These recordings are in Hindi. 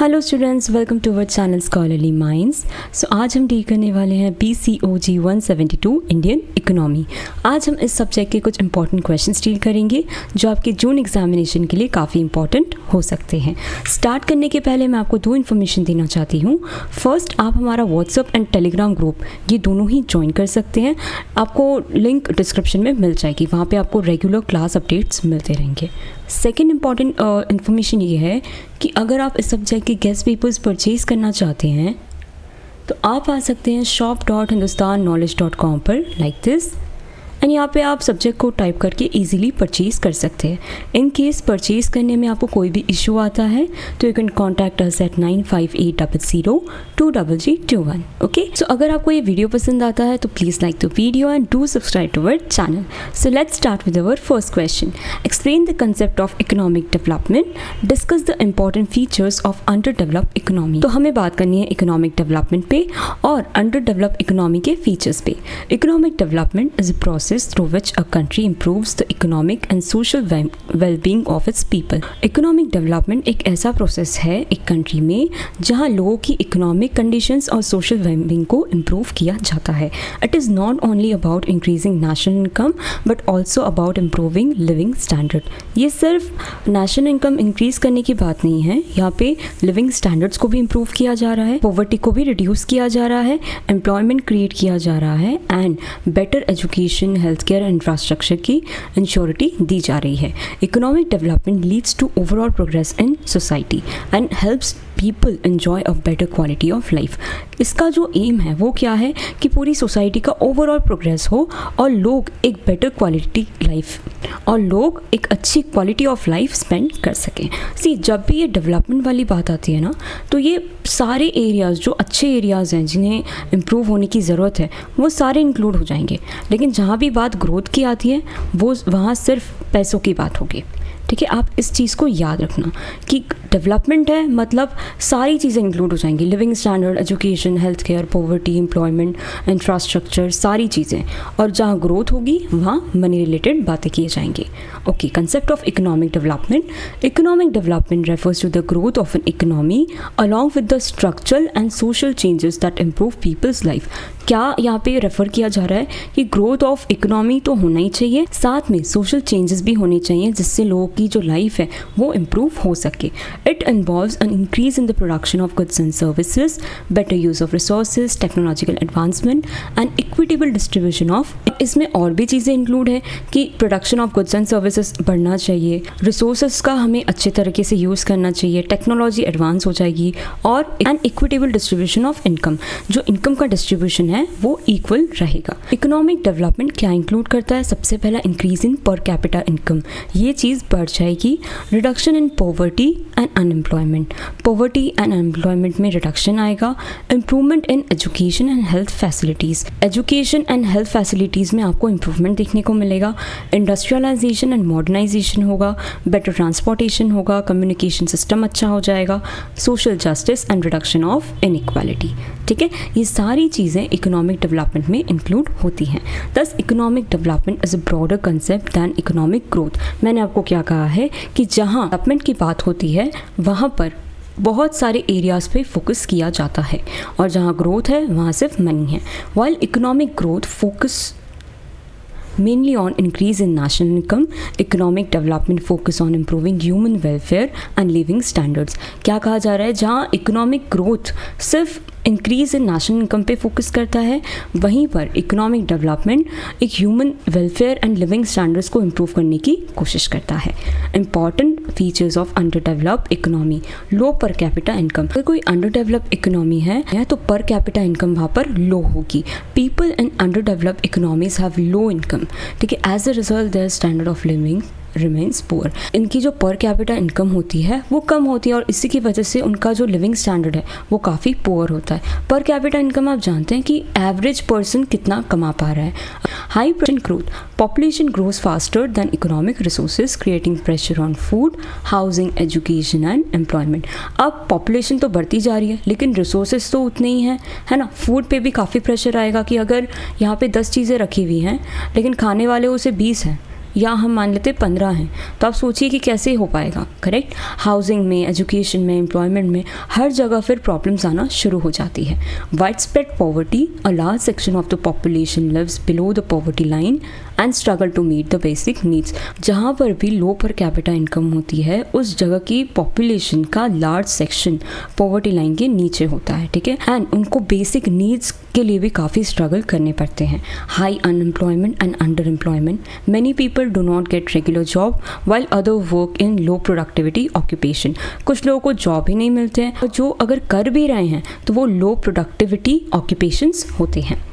Hello students, welcome to our channel scholarly minds. So आज हम डील करने वाले हैं BCOG 172 इंडियन इकोनॉमी। आज हम इस सब्जेक्ट के कुछ इंपॉर्टेंट क्वेश्चंस डील करेंगे जो आपके जून एग्जामिनेशन के लिए काफ़ी इंपॉर्टेंट हो सकते हैं। स्टार्ट करने के पहले मैं आपको दो इन्फॉर्मेशन देना चाहती हूँ। फर्स्ट, आप हमारा व्हाट्सअप एंड टेलीग्राम ग्रुप ये दोनों ही ज्वाइन कर सकते हैं। आपको लिंक डिस्क्रिप्शन में मिल जाएगी, वहाँ पर आपको रेगुलर क्लास अपडेट्स मिलते रहेंगे। सेकेंड इम्पॉर्टेंट इन्फॉर्मेशन ये है कि अगर आप इस सब्जेक्ट के गेस्ट पेपर्स परचेज़ करना चाहते हैं तो आप आ सकते हैं shop.hindustanknowledge.com पर लाइक दिस, एंड यहाँ पे आप सब्जेक्ट को टाइप करके इजीली परचेज़ कर सकते हैं। इन केस परचेज़ करने में आपको कोई भी इशू आता है तो you can contact us at 9580020021। Okay, so अगर आपको ये वीडियो पसंद आता है तो please like the video and do subscribe to our channel. So let's start with our first question. Explain the concept of economic development, discuss the important features of under developed economy. तो हमें बात करनी है इकोनॉमिक डेवलपमेंट पे और अंडर डेवलप्ड इकोनॉमी के फीचर्स पे। Economic development is a process through which a country improves the economic and social well-being of its people. Economic development एक ऐसा प्रोसेस है एक कंट्री में जहाँ लोगों की इकोनॉमिक कंडीशंस और सोशल वेलबींग को इम्प्रूव किया जाता है। It is not only about increasing national income but also about improving living standard. ये सिर्फ नेशनल इनकम इंक्रीज करने की बात नहीं है, यहाँ पे लिविंग स्टैंडर्ड्स को भी इम्प्रूव किया जा रहा है, पॉवर्टी को भी रिड्यूस किया जा रहा है, एम्प्लॉयमेंट क्रिएट किया जा रहा है and better education, health care infrastructure की इंश्योरिटी दी जा रही है। Economic development leads to overall progress in society and helps people enjoy a better quality of life. इसका जो एम है वो क्या है कि पूरी सोसाइटी का ओवरऑल प्रोग्रेस हो और लोग एक बेटर क्वालिटी लाइफ और लोग एक अच्छी क्वालिटी ऑफ लाइफ स्पेंड कर सकें। सी, जब भी ये डेवलपमेंट वाली बात आती है ना तो ये सारे एरियाज़ जो अच्छे एरियाज़ हैं जिन्हें इम्प्रूव होने की ज़रूरत है वो सारे इंक्लूड हो जाएंगे। लेकिन जहाँ भी बात ग्रोथ की आती है वो वहाँ सिर्फ पैसों की बात होगी। ठीक है, आप इस चीज़ को याद रखना कि डेवलपमेंट है मतलब सारी चीज़ें इंक्लूड हो जाएंगी, living standard, education, health care, poverty, employment, infrastructure, सारी चीज़ें। और जहाँ ग्रोथ होगी वहाँ मनी रिलेटेड बातें किए जाएंगे। Okay, concept of economic development. Economic development refers to the growth of an economy along with the structural and social changes that improve people's life. क्या यहाँ पे रेफर किया जा रहा है कि ग्रोथ ऑफ इकोनॉमी तो होना ही चाहिए, साथ में सोशल चेंजेस भी होने चाहिए जिससे लोगों की जो लाइफ है वो इम्प्रूव हो सके। It involves an increase in the production of goods and services, better use of resources, technological advancement and equitable distribution of. इसमें और भी चीज़ें इंक्लूड है कि production of goods and services बढ़ना चाहिए, रिसोर्सेज का हमें अच्छे तरीके से यूज़ करना चाहिए, टेक्नोलॉजी एडवांस हो जाएगी और an equitable distribution of income, जो इनकम का डिस्ट्रीब्यूशन है वो इक्वल रहेगा। इकोनॉमिक डेवलपमेंट क्या इंक्लूड करता है? सबसे पहला increase in per capita income, ये चीज़ बढ़ जाएगी। Reduction in poverty and unemployment, poverty and unemployment में रिडक्शन आएगा। Improvement in education and health facilities, education and health facilities में आपको इम्प्रूवमेंट देखने को मिलेगा। इंडस्ट्रियलाइजेशन एंड मॉडर्नाइजेशन होगा, बेटर ट्रांसपोर्टेशन होगा, कम्युनिकेशन सिस्टम अच्छा हो जाएगा, social justice and reduction of inequality. ठीक है, ये सारी चीज़ें इकोनॉमिक डेवलपमेंट में इंक्लूड होती हैं। Thus economic development is a broader concept than economic growth. मैंने आपको क्या कहा है कि जहाँ डेवलपमेंट की बात होती है वहाँ पर बहुत सारे एरियाज़ पे फोकस किया जाता है और जहाँ ग्रोथ है वहाँ सिर्फ मनी है। While economic growth focus mainly on increase in national income, economic development focus on improving human welfare and living standards। क्या कहा जा रहा है? जहाँ इकोनॉमिक ग्रोथ सिर्फ इंक्रीज इन नेशनल इनकम पे फोकस करता है वहीं पर इकोनॉमिक डेवलपमेंट एक human welfare and living standards को इम्प्रूव करने की कोशिश करता है। Important features of under developed economy, low per capita income. अगर कोई अंडर डेवलप्ड इकोनॉमी है तो पर कैपिटा इनकम वहाँ पर लो होगी। People in under developed economies have low income. ठीक है, as a result their standard of living remains poor. इनकी जो पर कैपिटा इनकम होती है वो कम होती है और इसी की वजह से उनका जो लिविंग स्टैंडर्ड है वो काफ़ी पुअर होता है। पर कैपिटा इनकम आप जानते हैं कि एवरेज पर्सन कितना कमा पा रहा है। High growth, population grows faster than economic resources creating pressure on food, housing, education and employment. अब पॉपुलेशन तो बढ़ती जा रही है लेकिन रिसोर्सेज तो उतने ही हैं, है ना। फूड पे भी काफ़ी प्रेशर आएगा कि अगर यहाँ पे 10 चीज़ें रखी हुई हैं लेकिन खाने वाले उसे 20 हैं या हम मान लेते 15 हैं, तो आप सोचिए कि कैसे हो पाएगा, करेक्ट। हाउसिंग में, एजुकेशन में, एम्प्लॉयमेंट में, हर जगह फिर प्रॉब्लम्स आना शुरू हो जाती है। Widespread poverty, a large section of the population lives below the poverty line and struggle to meet the basic needs. जहाँ पर भी लो पर कैपिटा इनकम होती है, उस जगह की पॉपुलेशन का लार्ज सेक्शन पॉवर्टी लाइन के नीचे होता है, ठीक है, एंड उनको बेसिक नीड्स के लिए भी काफ़ी स्ट्रगल करने पड़ते हैं। High unemployment and under employment, many people do not gate regular job while other work in low productivity occupation. कुछ लोगों को जॉब ही नहीं मिलते हैं, और जो अगर कर भी रहे हैं तो वो लो प्रोडक्टिविटी ऑक्यूपेशंस होते हैं।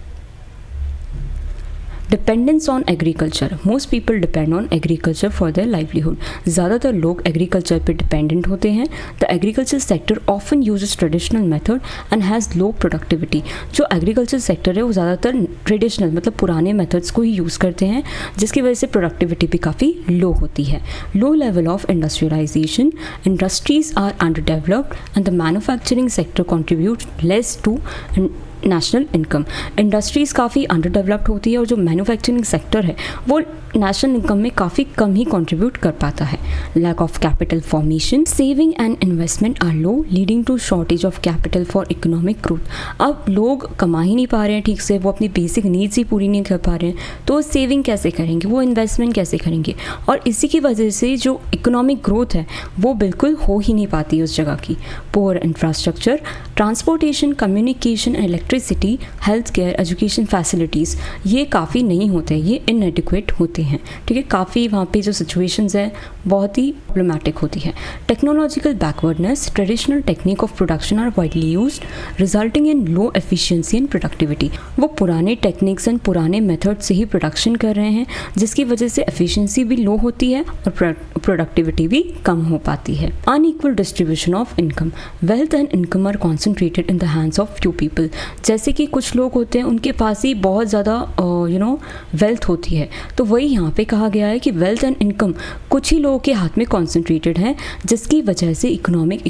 Dependence on agriculture, most people depend on agriculture for their livelihood. ज़्यादातर लोग एग्रीकल्चर पर डिपेंडेंट होते हैं। The agriculture sector often uses traditional method and has low productivity. जो एग्रीकल्चर सेक्टर है वो ज़्यादातर ट्रेडिशनल मतलब पुराने मेथड्स को ही यूज़ करते हैं, जिसकी वजह से प्रोडक्टिविटी भी काफ़ी लो होती है। Low level of industrialisation, industries are under developed and the manufacturing sector contribute less to national income. Industries काफ़ी अंडर डेवलप्ड होती है और जो मैन्युफैक्चरिंग सेक्टर है वो नेशनल इनकम में काफ़ी कम ही कंट्रीब्यूट कर पाता है। Lack of capital formation, saving and investment are low leading to shortage of capital for economic growth. अब लोग कमा ही नहीं पा रहे हैं ठीक से, वो अपनी बेसिक नीड्स ही पूरी नहीं कर पा रहे हैं, तो सेविंग कैसे करेंगे, वो इन्वेस्टमेंट कैसे करेंगे, और इसी की वजह से जो इकोनॉमिक ग्रोथ है वो बिल्कुल हो ही नहीं पाती उस जगह की। Poor infrastructure, transportation, communication, electricity, health care, education facilities ये काफ़ी नहीं होते, ये इनएडिक्वेट होते हैं, ठीक है। काफ़ी वहाँ पे जो सिचुएशंस है बहुत ही प्रॉब्लमेटिक होती है। Technological backwardness, traditional technique of production are widely used resulting in low efficiency and productivity. वो पुराने टेक्निक्स एंड पुराने मेथड से ही प्रोडक्शन कर रहे हैं, जिसकी वजह से एफिशिएंसी भी लो होती है और प्रोडक्टिविटी भी कम हो पाती है। Unequal distribution of income, wealth and income are concentrated in the hands of few people. जैसे कि कुछ लोग होते हैं उनके पास ही बहुत ज़्यादा वेल्थ होती है, तो वही यहाँ पे कहा गया है कि वेल्थ एंड इनकम कुछ ही लोगों के हाथ में कॉन्सेंट्रेटेड है, जिसकी वजह से इकोनॉमिक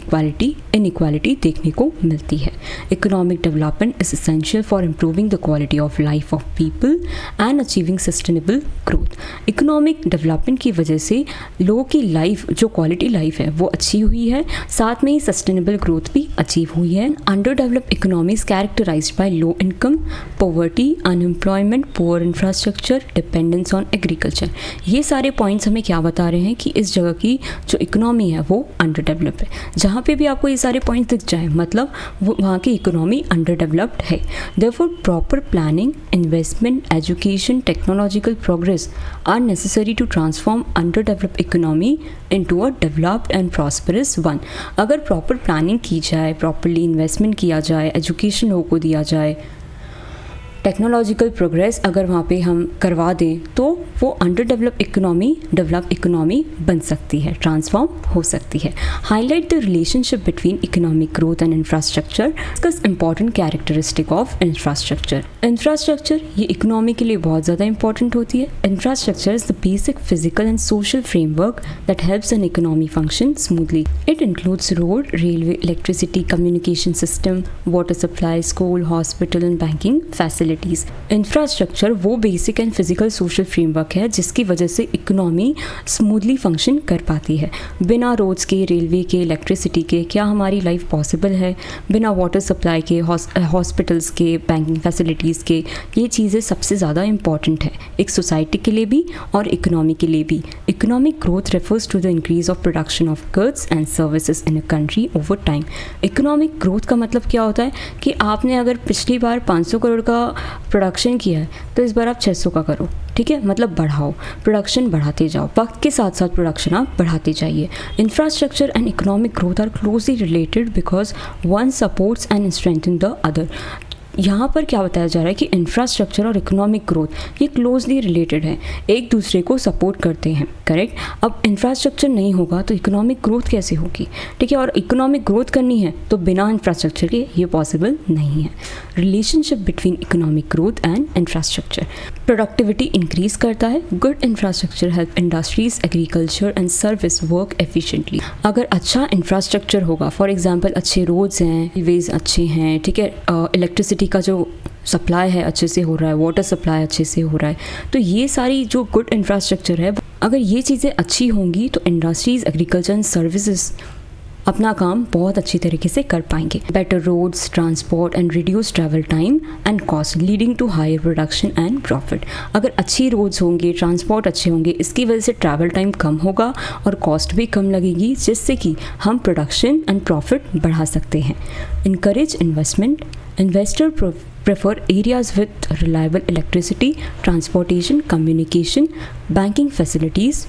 इनइक्वालिटी देखने को मिलती है। Economic development is essential for improving the quality of life of people and achieving sustainable growth. Economic development की वजह से लोगों की लाइफ, जो क्वालिटी लाइफ है वो अच्छी हुई है, साथ में ही सस्टेनेबल ग्रोथ भी अचीव हुई है। Under developed economies characterised by low income, poverty, unemployment, poor infrastructure, dependence on agriculture. ये सारे पॉइंट्स हमें क्या बता रहे हैं कि इस जगह की जो इकोनॉमी है वो अंडर डेवलप्ड है। जहाँ पे भी आपको ये सारे पॉइंट्स दिख जाए मतलब वो वहाँ की इकोनॉमी अंडर डेवलप्ड है। Therefore proper planning, investment, education, technological progress are necessary to transform under developed economy into a developed and prosperous one. अगर प्रॉपर प्लानिंग की जाए, प्रॉपरली इन्वेस्टमेंट किया जाए, एजुकेशन लोगों को दिया जाए, टेक्नोलॉजिकल प्रोग्रेस अगर वहाँ पे हम करवा दें, तो वो अंडर डेवलप इकोनॉमी बन सकती है, ट्रांसफॉर्म हो सकती है। Highlight the relationship between economic growth and infrastructure, discuss important characteristic of infrastructure. Infrastructure ये इकोनॉमी के लिए बहुत ज़्यादा इंपॉर्टेंट होती है। Infrastructure is the basic physical and social framework that helps an economy function smoothly. It includes road, railway, electricity, communication system, water supply, school, hospital and banking facilities. Infrastructure वो basic and physical social framework है जिसकी वजह से इकोनॉमी स्मूथली फंक्शन कर पाती है। बिना रोड्स के, रेलवे के, इलेक्ट्रिसिटी के क्या हमारी लाइफ पॉसिबल है? बिना वाटर सप्लाई के, हॉस्पिटल्स के, बैंकिंग फैसिलिटीज़ के, ये चीज़ें सबसे ज़्यादा इंपॉर्टेंट है एक सोसाइटी के लिए भी और इकोनॉमी के लिए भी। Economic growth refers to the increase of production of goods and services in a country over time. Economic growth का मतलब क्या होता है कि आपने अगर पिछली बार 500 करोड़ का प्रोडक्शन किया है तो इस बार आप 600 का करो, ठीक है, मतलब बढ़ाओ, प्रोडक्शन बढ़ाते जाओ, वक्त के साथ साथ प्रोडक्शन आप बढ़ाते जाइए। Infrastructure and economic growth are closely related because one supports and strengthen the other. यहाँ पर क्या बताया जा रहा है कि इंफ्रास्ट्रक्चर और इकोनॉमिक ग्रोथ ये क्लोजली रिलेटेड है, एक दूसरे को सपोर्ट करते हैं, करेक्ट। अब इंफ्रास्ट्रक्चर नहीं होगा तो इकोनॉमिक ग्रोथ कैसे होगी, ठीक है, और इकोनॉमिक ग्रोथ करनी है तो बिना इंफ्रास्ट्रक्चर के ये पॉसिबल नहीं है। Relationship between economic growth and infrastructure, productivity increase करता है। Good infrastructure help industries, agriculture and service work efficiently. अगर अच्छा इंफ्रास्ट्रक्चर होगा, फॉर एग्जांपल अच्छे रोड्स हैं, रेलवेज अच्छे हैं, ठीक है, इलेक्ट्रिसिटी का जो सप्लाई है अच्छे से हो रहा है, वाटर सप्लाई अच्छे से हो रहा है। तो ये सारी जो गुड इंफ्रास्ट्रक्चर है, अगर ये चीज़ें अच्छी होंगी तो इंडस्ट्रीज़, एग्रीकल्चर एंड सर्विसेज अपना काम बहुत अच्छी तरीके से कर पाएंगे। Better roads, transport and reduce travel time and cost leading to higher production and profit. अगर अच्छी रोड्स होंगे, ट्रांसपोर्ट अच्छे होंगे, इसकी वजह से ट्रैवल टाइम कम होगा और कॉस्ट भी कम लगेगी, जिससे कि हम प्रोडक्शन एंड प्रॉफिट बढ़ा सकते हैं। Encourage investment, investor prefer areas with reliable electricity, transportation, communication, banking facilities.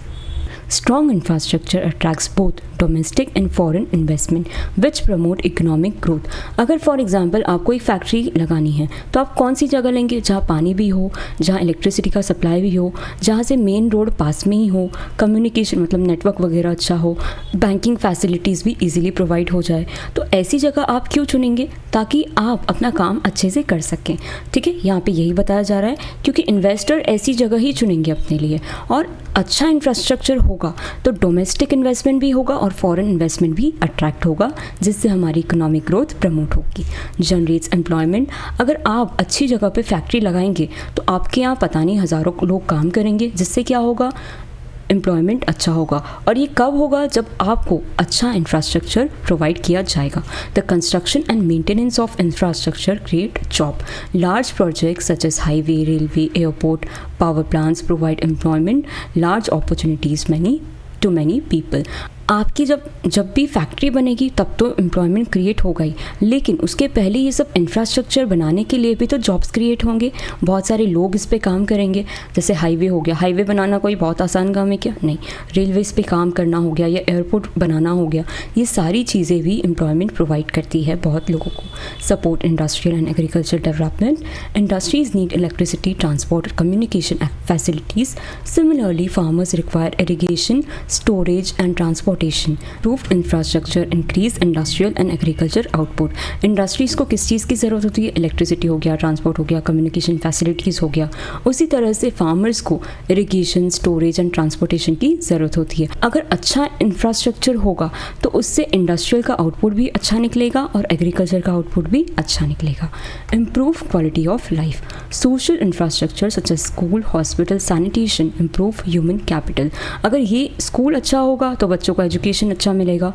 Strong infrastructure attracts both domestic and foreign investment which promote economic growth. अगर फॉर एग्जांपल आपको एक फैक्ट्री लगानी है तो आप कौन सी जगह लेंगे? जहाँ पानी भी हो, जहाँ इलेक्ट्रिसिटी का सप्लाई भी हो, जहाँ से मेन रोड पास में ही हो, कम्युनिकेशन मतलब नेटवर्क वगैरह अच्छा हो, बैंकिंग फैसिलिटीज़ भी इजीली प्रोवाइड हो जाए। तो ऐसी जगह आप क्यों चुनेंगे? ताकि आप अपना काम अच्छे से कर सकें। ठीक है, यहाँ पे यही बताया जा रहा है, क्योंकि इन्वेस्टर ऐसी जगह ही चुनेंगे अपने लिए। और अच्छा इंफ्रास्ट्रक्चर होगा तो डोमेस्टिक इन्वेस्टमेंट भी होगा और फॉरेन इन्वेस्टमेंट भी अट्रैक्ट होगा, जिससे हमारी इकोनॉमिक ग्रोथ प्रमोट होगी। जनरेट्स एम्प्लॉयमेंट, अगर आप अच्छी जगह पे फैक्ट्री लगाएंगे तो आपके यहाँ पता नहीं हज़ारों लोग काम करेंगे, जिससे क्या होगा? एम्प्लॉयमेंट अच्छा होगा। और ये कब होगा? जब आपको अच्छा इंफ्रास्ट्रक्चर प्रोवाइड किया जाएगा। The construction and maintenance of infrastructure create job. Large projects such as highway, railway, airport, power plants provide employment, large opportunities to many people. आपकी जब भी फैक्ट्री बनेगी तब तो एम्प्लॉयमेंट क्रिएट होगा ही, लेकिन उसके पहले ये सब इंफ्रास्ट्रक्चर बनाने के लिए भी तो जॉब्स क्रिएट होंगे। बहुत सारे लोग इस पे काम करेंगे। जैसे हाईवे हो गया, हाईवे बनाना कोई बहुत आसान काम है क्या? नहीं। रेलवेज़ पे काम करना हो गया या एयरपोर्ट बनाना हो गया, ये सारी चीज़ें भी एम्प्लॉयमेंट प्रोवाइड करती है बहुत लोगों को। Support industrial and agriculture development, industries need electricity, transport, communication facilities. Similarly farmers require irrigation, storage and transport. Improved infrastructure increase industrial and agriculture output. Industries को किस चीज़ की ज़रूरत होती है? इलेक्ट्रिसिटी हो गया, ट्रांसपोर्ट हो गया, कम्युनिकेशन फैसिलिटीज़ हो गया। उसी तरह से फार्मर्स को इरिगेशन, स्टोरेज एंड ट्रांसपोर्टेशन की ज़रूरत होती है। अगर अच्छा इंफ्रास्ट्रक्चर होगा तो उससे इंडस्ट्रियल का आउटपुट भी अच्छा निकलेगा और एग्रीकल्चर का आउटपुट भी अच्छा निकलेगा। Improve quality of life, social infrastructure such as school, hospital, sanitation improve human capital. अगर ये स्कूल अच्छा होगा तो बच्चों को एजुकेशन अच्छा मिलेगा,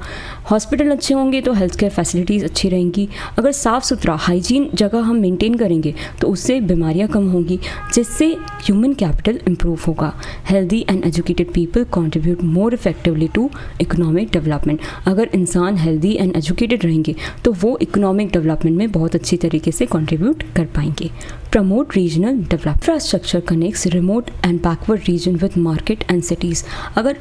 हॉस्पिटल अच्छे होंगे तो हेल्थ केयर फैसिलिटीज़ अच्छी रहेंगी। अगर साफ़ सुथरा हाइजीन जगह हम मेंटेन करेंगे तो उससे बीमारियां कम होंगी, जिससे ह्यूमन कैपिटल इम्प्रूव होगा। Healthy and educated people contribute more effectively to economic development. अगर इंसान हेल्दी एंड एजुकेटेड रहेंगे तो वो इकोनॉमिक डेवलपमेंट में बहुत अच्छी तरीके से कंट्रीब्यूट कर पाएंगे। Promote regional development, infrastructure connects remote and backward region with market and cities. अगर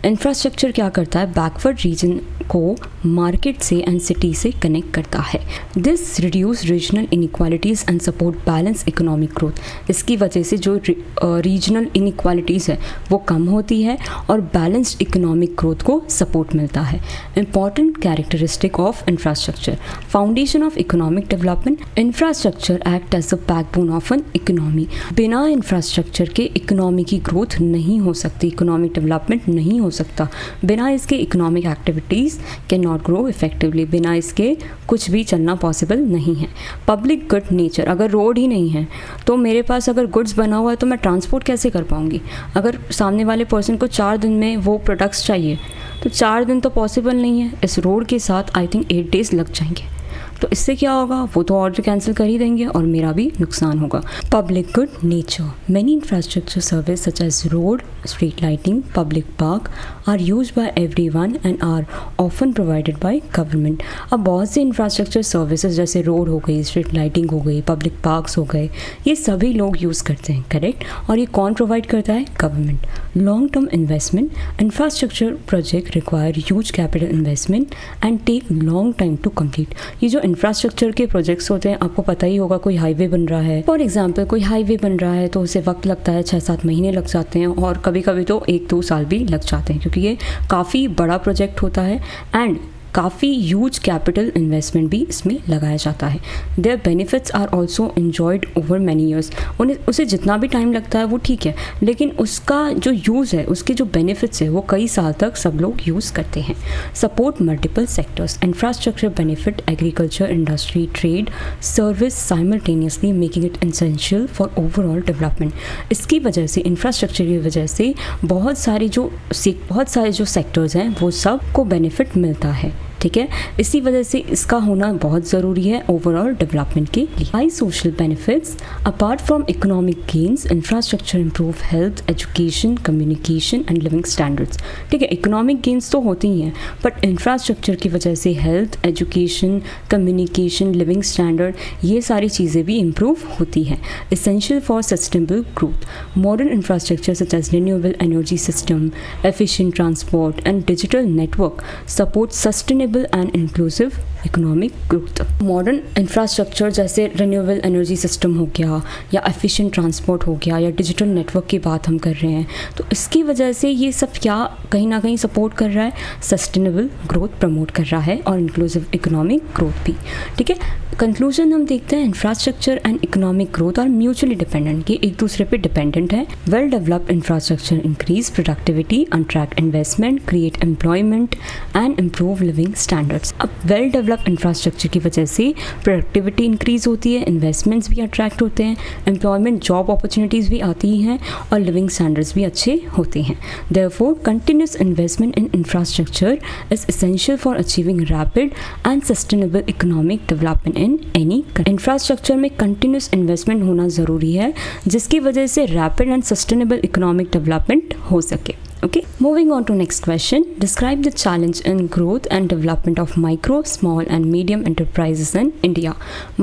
इंफ्रास्ट्रक्चर क्या करता है? बैकवर्ड रीजन को मार्केट से एंड सिटी से कनेक्ट करता है। This reduce regional inequalities and support balance economic growth. इसकी वजह से जो रीजनल इनइक्वालिटीज़ है वो कम होती है और बैलेंस्ड इकोनॉमिक ग्रोथ को सपोर्ट मिलता है। Important characteristic of infrastructure, foundation of economic development, infrastructure act as a backbone of an economy. बिना इंफ्रास्ट्रक्चर के इकोनॉमी की ग्रोथ नहीं हो सकती, इकोनॉमिक डेवलपमेंट नहीं हो सकता। बिना इसके economic activities can not grow effectively. बिना इसके कुछ भी चलना पॉसिबल नहीं है। पब्लिक गुड नेचर, अगर रोड ही नहीं है तो मेरे पास अगर गुड्स बना हुआ है तो मैं ट्रांसपोर्ट कैसे कर पाऊँगी? अगर सामने वाले पर्सन को 4 दिन में वो प्रोडक्ट्स चाहिए तो 4 दिन तो पॉसिबल नहीं है। इस रोड के साथ आई थिंक 8 डेज़ लग जाएंगे। तो इससे क्या होगा? वो तो ऑर्डर कैंसिल कर ही देंगे और मेरा भी नुकसान होगा। Public good nature, many infrastructure service such as road, street lighting, public park are use by everyone and are often provided by government. अब बहुत सी इंफ्रास्ट्रक्चर सर्विसेज जैसे रोड हो गई, स्ट्रीट लाइटिंग हो गई, पब्लिक पार्क्स हो गए, ये सभी लोग यूज़ करते हैं, करेक्ट? और ये कौन प्रोवाइड करता है? Government. Long term investment, infrastructure project require huge capital investment and take long time to complete. ये जो इंफ्रास्ट्रक्चर के प्रोजेक्ट्स होते हैं, आपको पता ही होगा, कोई हाईवे बन रहा है फॉर एग्जांपल, कोई हाईवे बन रहा है तो उसे वक्त लगता है, 6-7 महीने लग जाते हैं और कभी कभी तो 1-2 साल भी लग जाते हैं, क्योंकि ये काफ़ी बड़ा प्रोजेक्ट होता है एंड काफ़ी ह्यूज कैपिटल इन्वेस्टमेंट भी इसमें लगाया जाता है। Their benefits are also enjoyed over many years. उसे जितना भी टाइम लगता है वो ठीक है, लेकिन उसका जो यूज़ है, उसके जो बेनिफिट्स है वो कई साल तक सब लोग यूज़ करते हैं। Support multiple sectors, infrastructure benefit agriculture, industry, trade, service simultaneously making it essential for overall development. इसकी वजह से, इंफ्रास्ट्रक्चर की वजह से बहुत सारे जो सेक्टर्स हैं वो सब को बेनिफिट मिलता है, ठीक है। इसी वजह से इसका होना बहुत ज़रूरी है ओवरऑल डेवलपमेंट के लिए। High social benefits, apart from economic gains, infrastructure improve health, education, communication and living standards. ठीक है, इकोनॉमिक गेन्स तो होती ही हैं, बट इंफ्रास्ट्रक्चर की वजह से health, education, communication, living standard, ये सारी चीज़ें भी इम्प्रूव होती हैं। Essential for sustainable growth, modern infrastructure such as renewable energy system, efficient transport and digital network support sustainable and inclusive economic growth. Modern infrastructure जैसे रिन्यूएबल एनर्जी सिस्टम हो गया, या एफिशिएंट ट्रांसपोर्ट हो गया, या डिजिटल नेटवर्क की बात हम कर रहे हैं, तो इसकी वजह से ये सब क्या कहीं ना कहीं सपोर्ट कर रहा है, सस्टेनेबल ग्रोथ प्रमोट कर रहा है और इंक्लूसिव इकोनॉमिक ग्रोथ भी, ठीक है। कंक्लूजन हम देखते हैं, infrastructure and economic growth are mutually dependent, कि एक दूसरे पे डिपेंडेंट है। Well developed infrastructure increase productivity, attract investment, create employment and improve living standards. अब वेल डेवलप्ड इंफ्रास्ट्रक्चर की वजह से प्रोडक्टिविटी इंक्रीज होती है, इन्वेस्टमेंट्स भी अट्रैक्ट होते हैं, एम्प्लॉयमेंट जॉब अपॉर्चुनिटीज़ भी आती हैं और लिविंग स्टैंडर्ड्स भी अच्छे होते हैं। Therefore continuous investment in infrastructure is essential for achieving rapid and sustainable economic development in any. Infrastructure में कंटिन्यूस इन्वेस्टमेंट होना ज़रूरी है, जिसकी वजह से rapid and sustainable economic development हो सके। Okay, moving on to next question. Describe the challenge in growth and development of micro, small and medium enterprises in India.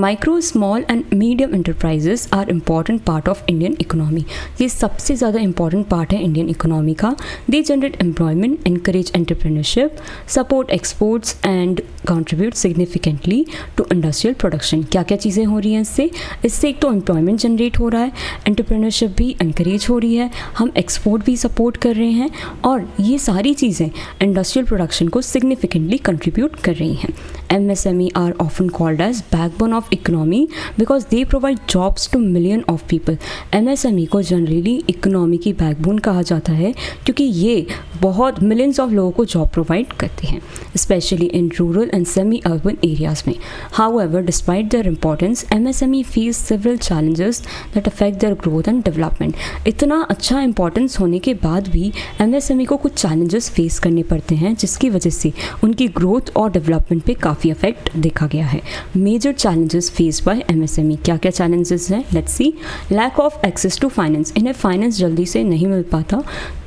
Micro, small and medium enterprises are important part of Indian economy. ये सबसे ज़्यादा important part है Indian economy का. They generate employment, encourage entrepreneurship, support exports and contribute significantly to industrial production. क्या क्या चीज़ें हो रही हैं इससे? इससे एक तो employment generate हो रहा है, entrepreneurship भी encourage हो रही है, हम export भी support कर रहे हैं, और ये सारी चीज़ें इंडस्ट्रियल प्रोडक्शन को सिग्निफिकेंटली कंट्रीब्यूट कर रही हैं। MSME are often called as backbone of economy because they provide jobs to million of people. MSME को जनरली इकोनॉमी की बैकबोन कहा जाता है क्योंकि ये बहुत मिलियंस ऑफ लोगों को जॉब प्रोवाइड करते हैं, specially in rural and semi urban areas में। However, despite their importance, MSME face several challenges that affect their growth and development. इतना अच्छा इंपॉर्टेंस होने के बाद भी MSME को कुछ चैलेंजेस फेस करने पड़ते हैं, जिसकी वजह से उनकी ग्रोथ और डेवलपमेंट पे काफ़ी इफेक्ट देखा गया है। Major challenges face by MSME, क्या क्या चैलेंजेस हैं? Let's see. Lack of access to finance, इन्हें फाइनेंस जल्दी से नहीं मिल पाता।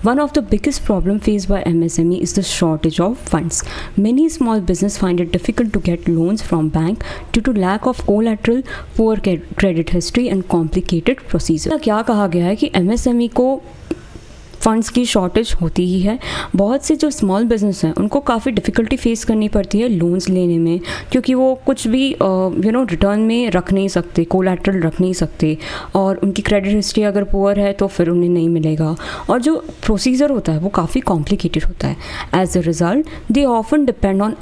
One of the biggest problem faced by MSME is the shortage of funds. Many small business find it difficult to get loans from bank due to lack of collateral, poor credit history and complicated procedure. क्या कहा गया है कि MSME को फ़ंड्स की शॉर्टेज होती ही है। बहुत से जो स्मॉल बिजनेस हैं उनको काफ़ी डिफ़िकल्टी फेस करनी पड़ती है लोन्स लेने में, क्योंकि वो कुछ भी रिटर्न में रख नहीं सकते, कोलैटरल रख नहीं सकते, और उनकी क्रेडिट हिस्ट्री अगर पुअर है तो फिर उन्हें नहीं मिलेगा, और जो प्रोसीजर होता है वो काफ़ी कॉम्प्लिकेटेड होता है। As a result they often depend on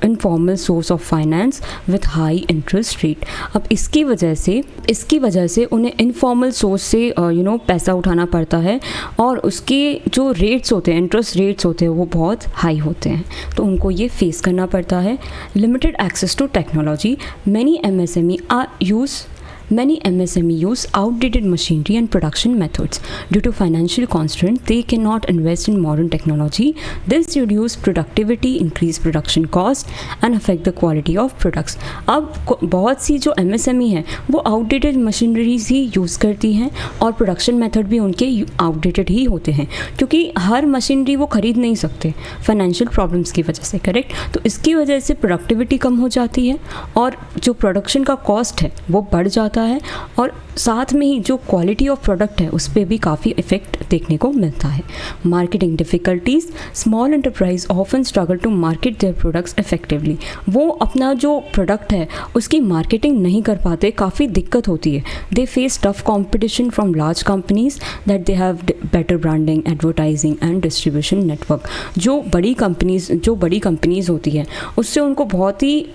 informal source of finance with high interest rate. अब इसकी वजह से उन्हें इनफॉर्मल सोर्स से पैसा उठाना पड़ता है, और उसके जो रेट्स होते हैं, इंटरेस्ट रेट्स होते हैं, वो बहुत हाई होते हैं, तो उनको ये फेस करना पड़ता है। Limited access to technology, Many MSME use outdated machinery and production methods. Due to financial constraints, they cannot invest in modern technology. This reduces productivity, increase production cost, and affect the quality of products. अब बहुत सी जो MSME हैं वो outdated machineries ही यूज़ करती हैं, और production method भी उनके outdated ही होते हैं, क्योंकि हर मशीनरी वो खरीद नहीं सकते financial problems की वजह से, करेक्ट। तो इसकी वजह से productivity कम हो जाती है, और जो प्रोडक्शन का कॉस्ट है वो बढ़ जाता है और साथ में ही जो क्वालिटी ऑफ प्रोडक्ट है उस पर भी काफ़ी इफ़ेक्ट देखने को मिलता है। Marketing difficulties, small enterprise often struggle to market their products effectively. वो अपना जो प्रोडक्ट है उसकी मार्केटिंग नहीं कर पाते, काफ़ी दिक्कत होती है। They face tough competition from large companies that they have better branding, advertising and distribution network. जो बड़ी कंपनीज होती है उससे उनको बहुत ही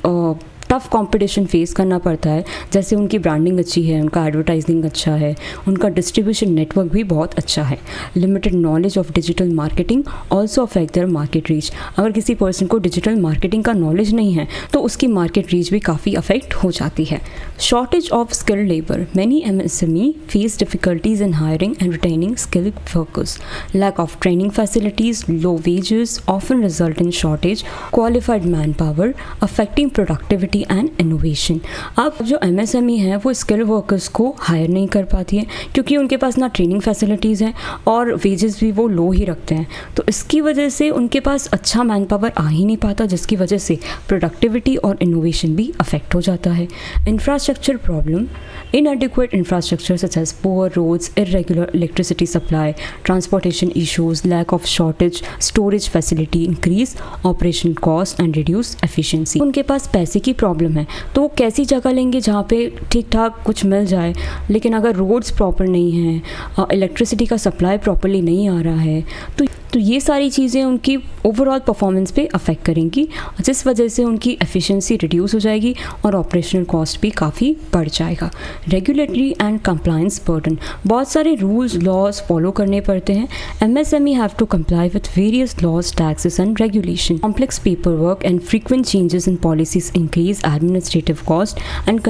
टफ कंपटीशन फेस करना पड़ता है। जैसे उनकी ब्रांडिंग अच्छी है, उनका एडवर्टाइजिंग अच्छा है, उनका डिस्ट्रीब्यूशन नेटवर्क भी बहुत अच्छा है। Limited knowledge of digital marketing also affect their market reach. अगर किसी पर्सन को डिजिटल मार्केटिंग का नॉलेज नहीं है तो उसकी मार्केट रीच भी काफ़ी अफेक्ट हो जाती है। Shortage of skilled labour, many MSME face difficulties in hiring and retaining skilled workers. Lack of training facilities, low wages often result in shortage qualified manpower affecting productivity and innovation. अब जो MSME है वो स्किल वर्कर्स को हायर नहीं कर पाती है क्योंकि उनके पास ना ट्रेनिंग फैसिलिटीज़ हैं और वेजेस भी वो लो ही रखते हैं। तो इसकी वजह से उनके पास अच्छा मैन पावर आ ही नहीं पाता, जिसकी वजह से प्रोडक्टिविटी और इनोवेशन भी अफेक्ट हो जाता है। Infrastructure problem, inadequate infrastructure such as poor roads, irregular electricity supply, transportation issues, lack of shortage, storage facility, increase operation cost and reduce efficiency। उनके पास पैसे की प्रॉब्लम है तो वो कैसी जगह लेंगे जहाँ पे ठीक ठाक कुछ मिल जाए, लेकिन अगर रोड्स प्रॉपर नहीं हैं, इलेक्ट्रिसिटी का सप्लाई प्रॉपरली नहीं आ रहा है तो ये सारी चीज़ें उनकी ओवरऑल परफॉर्मेंस पे अफेक्ट करेंगी, जिस वजह से उनकी एफिशिएंसी रिड्यूस हो जाएगी और ऑपरेशनल कॉस्ट भी काफ़ी बढ़ जाएगा। रेगुलेटरी एंड कंप्लायंस बर्डन, बहुत सारे रूल्स लॉज फॉलो करने पड़ते हैं। MSME have to comply with various laws, taxes and regulation. Complex paper work and frequent changes in policies increase administrative cost and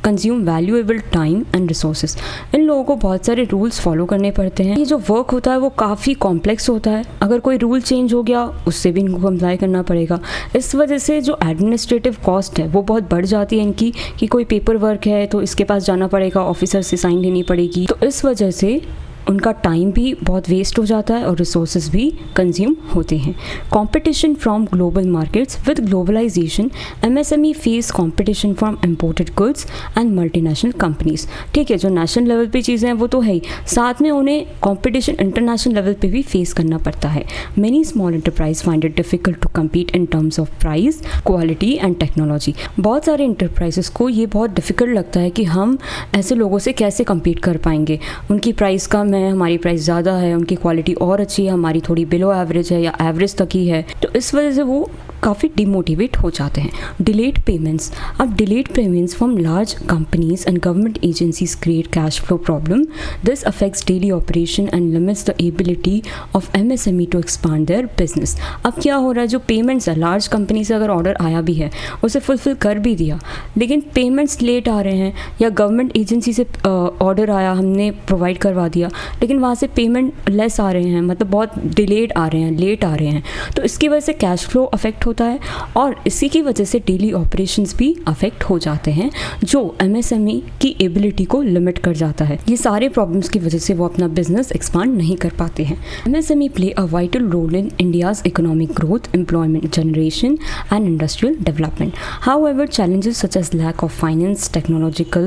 consume valuable time and resources. इन लोगों को बहुत सारे रूल्स फॉलो करने पड़ते हैं। ये जो वर्क होता है वो काफ़ी कॉम्प्लेक्स होता है, अगर कोई रूल चेंज हो गया उससे भी इनको कंप्लाई करना पड़ेगा। इस वजह से जो एडमिनिस्ट्रेटिव कॉस्ट है वो बहुत बढ़ जाती है इनकी, कि कोई पेपर वर्क है तो इसके पास जाना पड़ेगा, ऑफिसर से साइन लेनी पड़ेगी, तो इस वजह से उनका टाइम भी बहुत वेस्ट हो जाता है और रिसोर्सेज भी कंज्यूम होते हैं। Competition from global markets, with globalisation MSME face competition from imported goods and multinational companies. ठीक है, जो नेशनल लेवल पे चीज़ें हैं वो तो है ही, साथ में उन्हें कंपटीशन इंटरनेशनल लेवल पे भी फेस करना पड़ता है। Many small enterprise find it difficult to compete in terms of price, quality and technology. बहुत सारे इंटरप्राइजेस को ये बहुत डिफिकल्ट लगता है कि हम ऐसे लोगों से कैसे कम्पीट कर पाएंगे, उनकी प्राइस कम है, हमारी प्राइस ज़्यादा है, उनकी क्वालिटी और अच्छी है, हमारी थोड़ी बिलो एवरेज है या एवरेज तक ही है, तो इस वजह से वो काफ़ी डिमोटिवेट हो जाते हैं। डिलेड पेमेंट्स, अब delayed payments from large companies and government agencies create cash flow problem. This affects daily operation and limits the ability of MSME to expand their business. अब क्या हो रहा है, जो पेमेंट्स है, लार्ज कंपनी से अगर ऑर्डर आया भी है उसे फुलफिल कर भी दिया, लेकिन पेमेंट्स लेट आ रहे हैं, या गवर्नमेंट एजेंसी से ऑर्डर आया, हमने प्रोवाइड करवा दिया, लेकिन वहाँ से पेमेंट लेस आ रहे हैं, मतलब बहुत डिलेड आ रहे हैं, लेट आ रहे हैं, तो इसकी वजह से कैश फ्लो अफेक्ट होता है और इसी की वजह से डेली ऑपरेशंस भी अफेक्ट हो जाते हैं, जो MSME की एबिलिटी को लिमिट कर जाता है। ये सारे प्रॉब्लम्स की वजह से वो अपना बिजनेस एक्सपांड नहीं कर पाते हैं। MSME play a vital role in India's economic growth, employment generation and industrial development. However challenges such as lack of finance, technological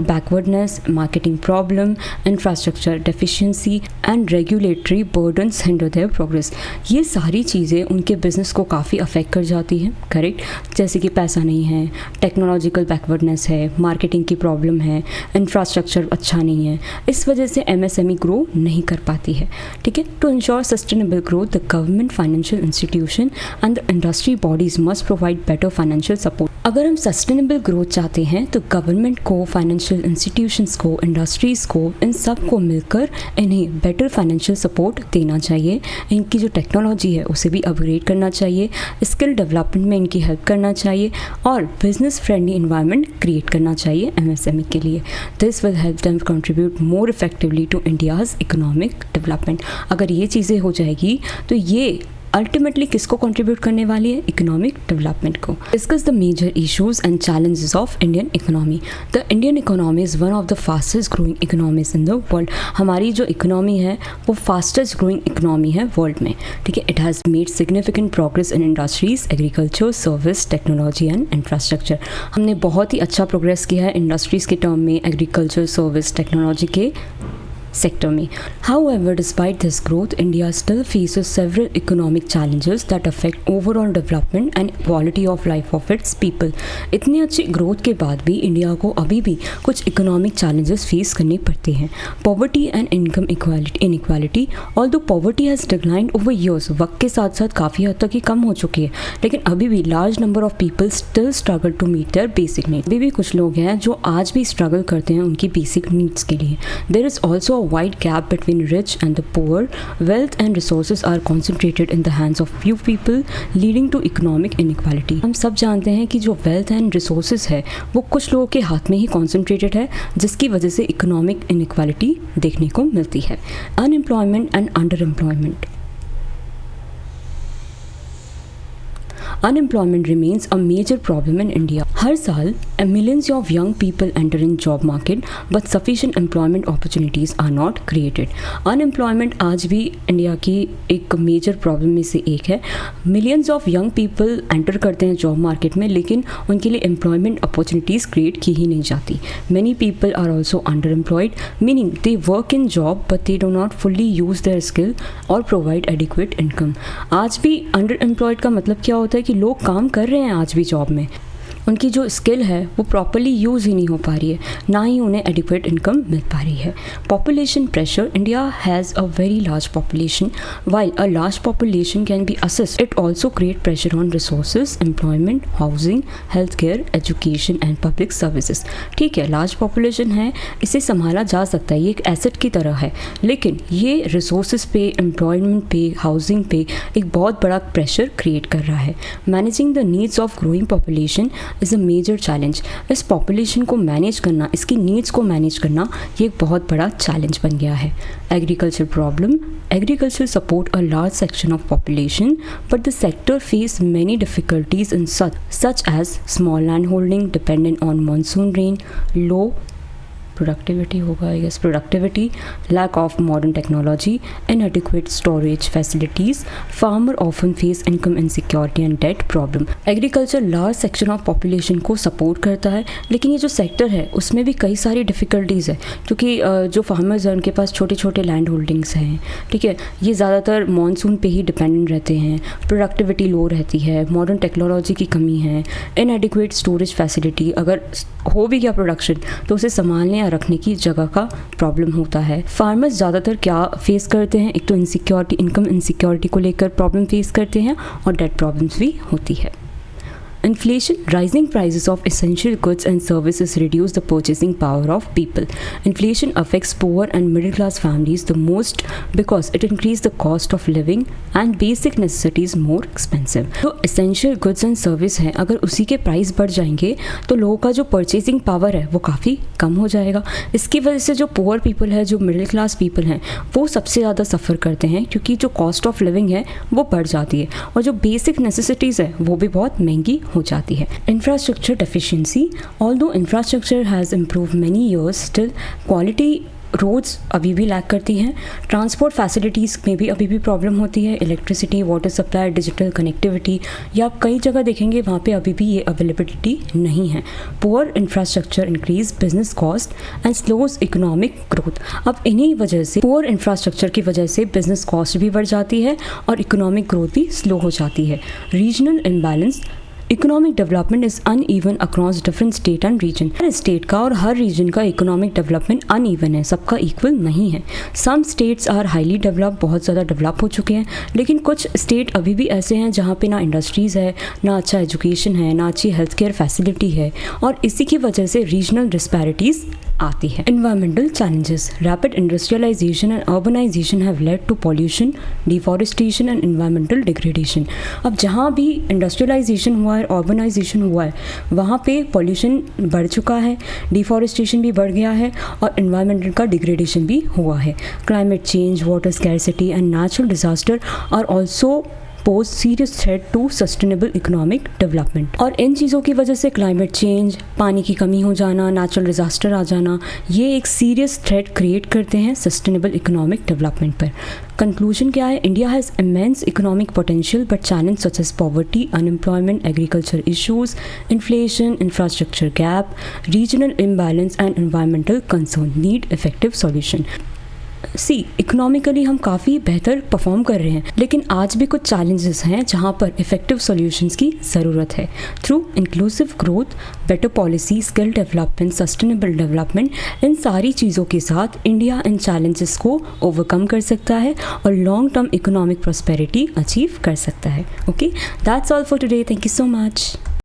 backwardness, marketing problem, infrastructure deficiency and regulatory burdens hinder their progress। ये सारी चीज़ें उनके बिजनेस को काफ़ी अफेक्ट कर जाती हैं, करेक्ट। जैसे कि पैसा नहीं है, टेक्नोलॉजिकल बैकवर्डनेस है, मार्केटिंग की प्रॉब्लम है, इंफ्रास्ट्रक्चर अच्छा नहीं है, इस वजह से MSME ग्रो नहीं कर पाती है। ठीक है, to ensure sustainable growth the government, financial institution and the industry bodies must provide better financial support. अगर हम सस्टेनेबल ग्रोथ चाहते हैं तो गवर्नमेंट को, फाइनेंशियल इंस्टीट्यूशंस को, इंडस्ट्रीज़ को, इन सब को मिलकर इन्हें बेटर फाइनेंशियल सपोर्ट देना चाहिए। इनकी जो टेक्नोलॉजी है उसे भी अपग्रेड करना चाहिए, स्किल डेवलपमेंट में इनकी हेल्प करना चाहिए और बिजनेस फ्रेंडली इन्वायरमेंट क्रिएट करना चाहिए MSME के लिए। This will help them contribute more effectively to India's economic development. अगर ये चीज़ें हो जाएगी तो ये अल्टीमेटली किसको कंट्रीब्यूट करने वाली है? इकोनॉमिक डेवलपमेंट को। Discuss the major issues and challenges of Indian economy. The Indian economy is one of the fastest growing economies in the world. हमारी जो इकोनॉमी है वो फास्टेस्ट ग्रोइंग इकोनॉमी है वर्ल्ड में, ठीक है। It has made significant progress in industries, agriculture, service, technology and infrastructure. हमने बहुत ही अच्छा प्रोग्रेस किया है इंडस्ट्रीज़ के टर्म में, एग्रीकल्चर, सर्विस, टेक्नोलॉजी के सेक्टर में। However, despite this growth, India still faces several economic challenges that affect overall development and quality of life of its people. इतनी अच्छी ग्रोथ के बाद भी इंडिया को अभी भी कुछ इकोनॉमिक चैलेंजेस फेस करने पड़ते हैं। Poverty and income inequality, although poverty has declined over years, वक्त के साथ साथ काफ़ी हद तक ही कम हो चुकी है, लेकिन अभी भी large number of people still struggle to meet their basic needs. अभी भी कुछ लोग हैं जो आज भी स्ट्रगल करते हैं उनकी बेसिक नीड्स के लिए। There is also a wide gap between rich and the poor. Wealth and resources are concentrated in the hands of few people, leading to economic inequality. हम सब जानते हैं कि जो wealth and resources है वो कुछ लोगों के हाथ में ही concentrated है, जिसकी वजह से economic inequality देखने को मिलती है। Unemployment and underemployment. Unemployment remains a major problem in India. हर साल millions of young people enter in job market, but sufficient employment opportunities are not created. Unemployment आज भी इंडिया की एक मेजर प्रॉब्लम में से एक है। Millions of young people enter करते हैं जॉब मार्केट में, लेकिन उनके लिए एम्प्लॉयमेंट अपॉर्चुनिटीज़ क्रिएट की ही नहीं जाती। Many people are also underemployed, meaning they work in job but they do not fully use their skill or provide adequate income. आज भी underemployed का मतलब क्या होता है कि लोग काम कर रहे हैं आज भी जॉब में, उनकी जो स्किल है वो प्रॉपरली यूज़ ही नहीं हो पा रही है, ना ही उन्हें एडिक्वेट इनकम मिल पा रही है। Population pressure, India has a very large population, while a large population can be assist, it also create pressure on resources, employment, housing, health care, education and public services. ठीक है, लार्ज पॉपुलेशन है, इसे संभाला जा सकता है, ये एक एसेट की तरह है, लेकिन ये रिसोर्सेज पे, एम्प्लॉयमेंट पे, हाउसिंग पे एक बहुत बड़ा प्रेशर क्रिएट कर रहा है। Managing the needs of growing population is a major challenge. इस पॉपुलेशन को मैनेज करना, इसकी नीड्स को मैनेज करना, ये एक बहुत बड़ा चैलेंज बन गया है। Agriculture problem, agriculture support a large section of population, but the sector face many difficulties in such as small land holding dependent on monsoon rain, low productivity होगा I guess, productivity, lack of modern technology, inadequate storage facilities, farmer often face income insecurity and debt problem. Agriculture large section of population को सपोर्ट करता है, लेकिन ये जो सेक्टर है उसमें भी कई सारी डिफ़िकल्टीज़ है, क्योंकि जो फार्मर्स हैं उनके पास छोटे छोटे लैंड होल्डिंग्स हैं, ठीक है, ये ज़्यादातर मानसून पे ही डिपेंडेंट रहते हैं, प्रोडक्टिविटी लो रहती है, मॉडर्न टेक्नोलॉजी की कमी है, इनएडिक्वेट स्टोरेज फैसिलिटी, अगर हो भी गया प्रोडक्शन तो उसे संभालने रखने की जगह का प्रॉब्लम होता है। फार्मर्स ज़्यादातर क्या फेस करते हैं, एक तो इनसिक्योरिटी, इनकम इनसिक्योरिटी को लेकर प्रॉब्लम फेस करते हैं, और डेट प्रॉब्लम्स भी होती है। Inflation, rising prices of essential goods and services reduce the purchasing power of people. Inflation affects poor and middle class families the most because it increases the cost of living and basic necessities more expensive. तो essential goods and service है, अगर उसी के प्राइस बढ़ जाएंगे तो लोगों का जो परचेसिंग पावर है वो काफ़ी कम हो जाएगा। इसकी वजह से जो पुअर पीपल है, जो मिडिल क्लास पीपल हैं, वो सबसे ज़्यादा सफ़र करते हैं, क्योंकि जो कॉस्ट ऑफ लिविंग है वो बढ़ जाती है, और जो बेसिक नेसेसिटीज़ है वो भी बहुत महंगी हो जाती है। Infrastructure deficiency, although infrastructure has improve many years, still quality roads अभी भी लैक करती हैं। ट्रांसपोर्ट फैसिलिटीज़ में भी अभी भी प्रॉब्लम होती है, electricity, water supply, digital connectivity, या आप कई जगह देखेंगे वहाँ पे अभी भी ये अवेलेबिलिटी नहीं है। Poor infrastructure increase business cost and slows economic growth. अब इन्हीं वजह से, पुअर इंफ्रास्ट्रक्चर की वजह से बिजनेस कॉस्ट भी बढ़ जाती है और इकोनॉमिक ग्रोथ भी स्लो हो जाती है। Regional imbalance, economic development is uneven across different state and region. हर स्टेट का और हर रीजन का इकोनॉमिक डेवलपमेंट अनइवन है, सबका इक्वल नहीं है। Some states are highly develop, बहुत ज़्यादा डेवलप हो चुके हैं, लेकिन कुछ स्टेट अभी भी ऐसे हैं जहाँ पे ना इंडस्ट्रीज़ है, ना अच्छा एजुकेशन है, ना अच्छी हेल्थ केयर फैसिलिटी है, और इसी की वजह से रीजनल डिस्पैरिटीज़ आती है। Environmental challenges, rapid industrialisation and urbanisation have led to pollution, deforestation and environmental degradation. अब जहाँ भी इंडस्ट्रियलाइजेशन हुआ है, अर्बनाइजेशन हुआ है, वहाँ पे पॉल्यूशन बढ़ चुका है, डिफॉरेस्टेशन भी बढ़ गया है, और इन्वायरमेंटल का डिग्रेडेशन भी हुआ है। Climate change, water scarcity and natural disaster are also pose serious threat to sustainable economic development. और इन चीज़ों की वजह से क्लाइमेट चेंज, पानी की कमी हो जाना, नेचुरल डिजास्टर आ जाना, ये एक सीरियस थ्रेट क्रिएट करते हैं सस्टेनेबल इकोनॉमिक डेवलपमेंट पर। कंक्लूजन क्या है? India has immense economic potential but challenge such as poverty, unemployment, agriculture issues, inflation, infrastructure gap, regional imbalance and environmental concern need effective solution. Economically हम काफ़ी बेहतर परफॉर्म कर रहे हैं, लेकिन आज भी कुछ चैलेंजेस हैं जहाँ पर इफेक्टिव सॉल्यूशंस की ज़रूरत है। Through inclusive growth, better policy, skill development, sustainable development, इन सारी चीज़ों के साथ इंडिया इन चैलेंजेस को ओवरकम कर सकता है और long term economic prosperity achieve कर सकता है। Okay, that's all for today. Thank you so much.